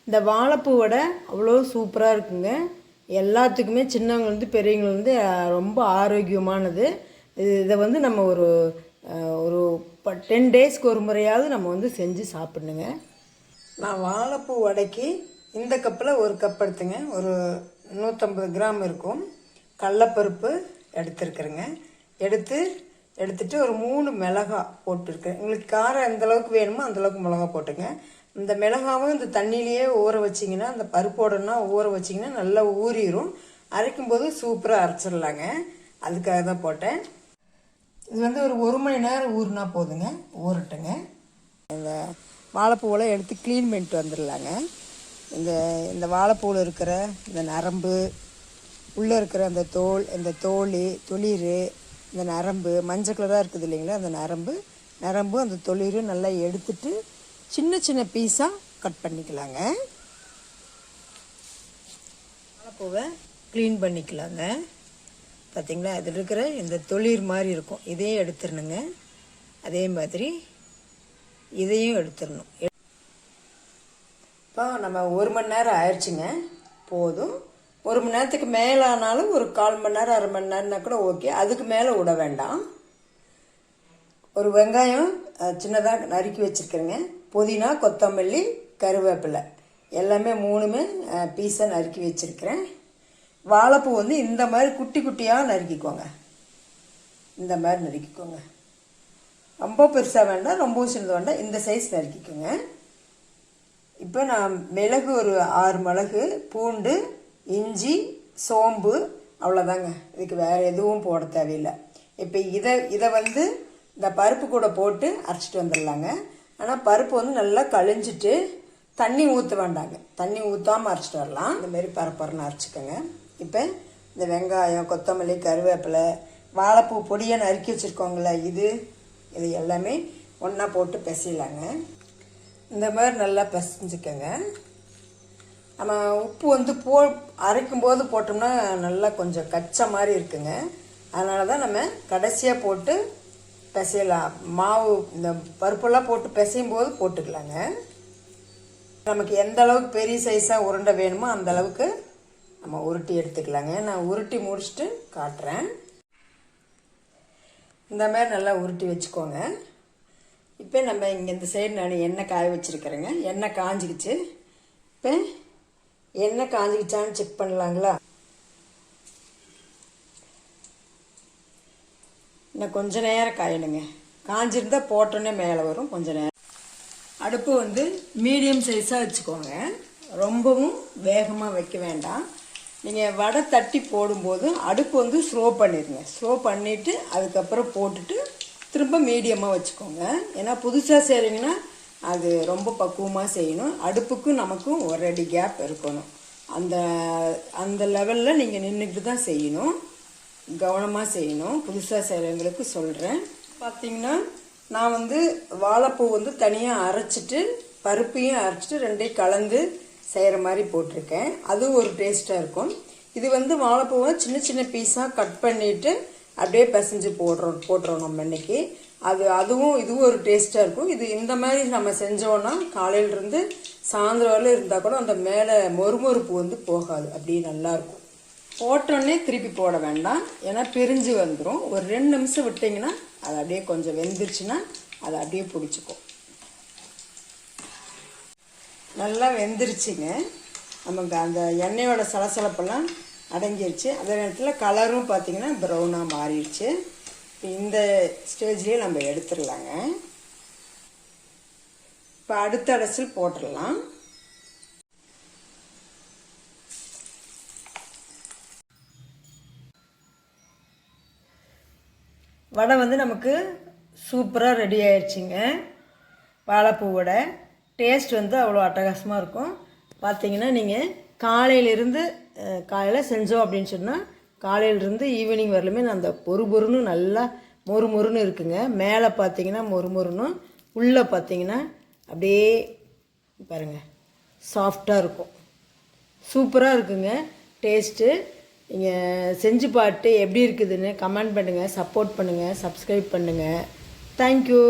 இந்த வாழைப்பூ வடை அவ்வளோ சூப்பராக இருக்குங்க. எல்லாத்துக்குமே சின்னவங்கலேருந்து பெரியவங்கலேருந்து ரொம்ப ஆரோக்கியமானது. இதை வந்து நம்ம ஒரு ஒரு 10 டேஸ்க்கு ஒரு முறையாவது நம்ம வந்து செஞ்சு சாப்பிட்ணுங்க. நான் வாழைப்பூ வடைக்கு இந்த கப்பில் ஒரு கப் எடுத்துங்க. ஒரு 150 கிராம் இருக்கும். கடலப்பருப்பு எடுத்துருக்குறேங்க. எடுத்துட்டு ஒரு 3 மிளகாய் போட்டுருக்கேன். உங்களுக்கு காரம் எந்தளவுக்கு வேணுமோ அந்தளவுக்கு மிளகா போட்டுங்க. இந்த மிளகாவும் இந்த தண்ணியிலையே ஊற வச்சிங்கன்னா, அந்த பருப்போடனா ஊற வச்சிங்கன்னா நல்லா ஊறிடும். அரைக்கும்போது சூப்பராக அரைச்சிடலாங்க. அதுக்காக தான் போட்டேன். இது வந்து ஒரு 1 மணி நேரம் ஊறினா போதுங்க. ஊறட்டுங்க. இந்த வாழைப்பூவெல்லாம் எடுத்து க்ளீன் பண்ணிட்டு வந்துடலாங்க. இந்த வாழைப்பூவில் இருக்கிற இந்த நரம்பு, உள்ளே இருக்கிற அந்த தொளிர், இந்த நரம்பு மஞ்சள் கலராக இருக்குது இல்லைங்களா, அந்த நரம்பு அந்த தொளிர் நல்லா எடுத்துட்டு சின்ன சின்ன பீஸாக கட் பண்ணிக்கலாங்க. வாழைப்பூவை க்ளீன் பண்ணிக்கலாங்க. பார்த்திங்களா, அதில் இருக்கிற இந்த தொளிர் மாதிரி இருக்கும், இதையும் எடுத்துடணுங்க. அதே மாதிரி இதையும் எடுத்துடணும். இப்போ நம்ம 1 மணி நேரம் ஆயிடுச்சுங்க. போதும். 1 மணி நேரத்துக்கு மேலே ஆனாலும் ஒரு 1/4 மணி நேரம் 1/2 மணி நேரம்னா கூட ஓகே. அதுக்கு மேலே விட வேண்டாம். ஒரு வெங்காயம் சின்னதாக நறுக்கி வச்சுருக்கிறேங்க. புதினா, கொத்தமல்லி, கருவேப்பிலை எல்லாமே 3மே பீஸாக நறுக்கி வச்சுருக்கிறேன். வாழைப்பூ வந்து இந்த மாதிரி குட்டி குட்டியாக நறுக்கிக்கோங்க. இந்த மாதிரி நறுக்கிக்கோங்க. ரொம்ப பெருசாக வேண்டாம், ரொம்பவும் சின்னது வேண்டாம். இந்த சைஸ் நறுக்கிக்கோங்க. இப்போ நான் மிளகு ஒரு 6 மிளகு, பூண்டு, இஞ்சி, சோம்பு அவ்வளோதாங்க. இதுக்கு வேறு எதுவும் போட தேவையில்லை. இப்போ இதை வந்து இந்த பருப்பு கூட போட்டு அரைச்சிட்டு வந்துடலாங்க. ஆனால் பருப்பு வந்து நல்லா கழிஞ்சிட்டு தண்ணி ஊற்ற வேண்டாங்க. தண்ணி ஊற்றாமல் அரைச்சிட்டு வரலாம். இந்தமாரி பரப்பரன்னு அரைச்சிக்கோங்க. இப்போ இந்த வெங்காயம், கொத்தமல்லி, கருவேப்பிலை, வாழைப்பூ பொடியாக நறுக்கி வச்சுருக்கோங்களே, இது எல்லாமே ஒன்றா போட்டு பிசையலாங்க. இந்த மாதிரி நல்லா பிசைஞ்சுக்கோங்க. நம்ம உப்பு வந்து அரைக்கும்போது போட்டோம்னா நல்லா கொஞ்சம் கச்ச மாதிரி இருக்குங்க. அதனால தான் நம்ம கடைசியாக போட்டு பிசையலாம். மாவு இந்த பருப்பெல்லாம் போட்டு பிசையும் போது போட்டுக்கலாங்க. நமக்கு எந்த அளவுக்கு பெரிய சைஸாக உருண்டை வேணுமோ அந்த அளவுக்கு நம்ம உருட்டி எடுத்துக்கலாங்க. நான் உருட்டி முடிச்சுட்டு காட்டுறேன். இந்த மாதிரி நல்லா உருட்டி வச்சுக்கோங்க. இப்போ நம்ம இங்கே இந்த சைடு நான் எண்ணெய் காய வச்சுருக்கிறேங்க. எண்ணெய் காஞ்சிக்கிச்சு. இப்போ எண்ணெய் காஞ்சிக்கிச்சான்னு செக் பண்ணலாங்களா? இன்னும் கொஞ்ச நேரம் காயணுங்க. காஞ்சிருந்தால் போட்டோன்னே மேலே வரும். கொஞ்சம் நேரம். அடுப்பு வந்து மீடியம் சைஸாக வச்சுக்கோங்க. ரொம்பவும் வேகமாக வைக்க வேண்டாம். நீங்கள் வடை தட்டி போடும்போது அடுப்பு வந்து ஸ்லோ பண்ணிடுங்க. ஸ்லோ பண்ணிவிட்டு அதுக்கப்புறம் போட்டுட்டு திரும்ப மீடியமாக வச்சுக்கோங்க. ஏன்னா புதுசாக செய்கிறீங்கன்னா அது ரொம்ப பக்குவமாக செய்யணும். அடுப்புக்கும் நமக்கும் ஒரு அடி கேப் இருக்கணும். அந்த லெவலில் நீங்கள் நின்றுட்டு தான் செய்யணும். கவனமாக செய்யணும். புதுசாக செய்கிறவங்களுக்கு சொல்கிறேன். பார்த்திங்கன்னா நான் வந்து வாழைப்பூ வந்து தனியாக அரைச்சிட்டு பருப்பையும் அரைச்சிட்டு ரெண்டையும் கலந்து செய்கிற மாதிரி போட்டிருக்கேன். அது ஒரு டேஸ்ட்டாக இருக்கும். இது வந்து வாழைப்பூவை சின்ன சின்ன பீஸாக கட் பண்ணிவிட்டு அப்படியே பிசைஞ்சு போட்டுறோம் நம்ம இன்னைக்கு. அதுவும் இதுவும் ஒரு டேஸ்ட்டாக இருக்கும். இது இந்த மாதிரி நம்ம செஞ்சோன்னா காலையிலேருந்து சாயந்தரம் வரல இருந்தால் கூட அந்த மேலே மொறுமொறுப்பு வந்து போகாது. அப்படியே நல்லாயிருக்கும். போட்டோன்னே திருப்பி போட வேண்டாம். ஏன்னா பிரிஞ்சு வந்துடும். ஒரு 2 நிமிஷம் விட்டிங்கன்னா அது அப்படியே கொஞ்சம் வெந்துருச்சுன்னா அதை அப்படியே பிடிச்சிக்கும். நல்லா வெந்துருச்சுங்க. நமக்கு அந்த எண்ணெயோட சலசலப்பெல்லாம் அடங்கிருச்சு. அதே நேரத்தில் கலரும் பார்த்திங்கன்னா ப்ரௌனாக மாறிடுச்சு. இந்த ஸ்டேஜ்லேயே நம்ம எடுத்துடலாங்க. இப்போ அடுத்த அடைசல் போட்டுடலாம். வடை வந்து நமக்கு சூப்பராக ரெடி ஆயிடுச்சுங்க. வாழைப்பூ வடை டேஸ்ட் வந்து அவ்வளோ அட்டகாசமாக இருக்கும். பார்த்தீங்கன்னா நீங்கள் காலையில் செஞ்சோம் அப்படின்னு சொன்னால் காலையிலேருந்து ஈவினிங் வரலுமே அந்த பொறுன்னு நல்லா மொறுன்னு இருக்குங்க. மேலே பார்த்தீங்கன்னா மொறுன்னு, உள்ளே பார்த்தீங்கன்னா அப்படியே பாருங்கள் சாஃப்டாக இருக்கும். சூப்பராக இருக்குங்க டேஸ்ட்டு. நீங்கள் செஞ்சு பார்த்து எப்படி இருக்குதுன்னு கமெண்ட் பண்ணுங்கள், சப்போர்ட் பண்ணுங்கள், சப்ஸ்கிரைப் பண்ணுங்கள். தேங்க்யூ.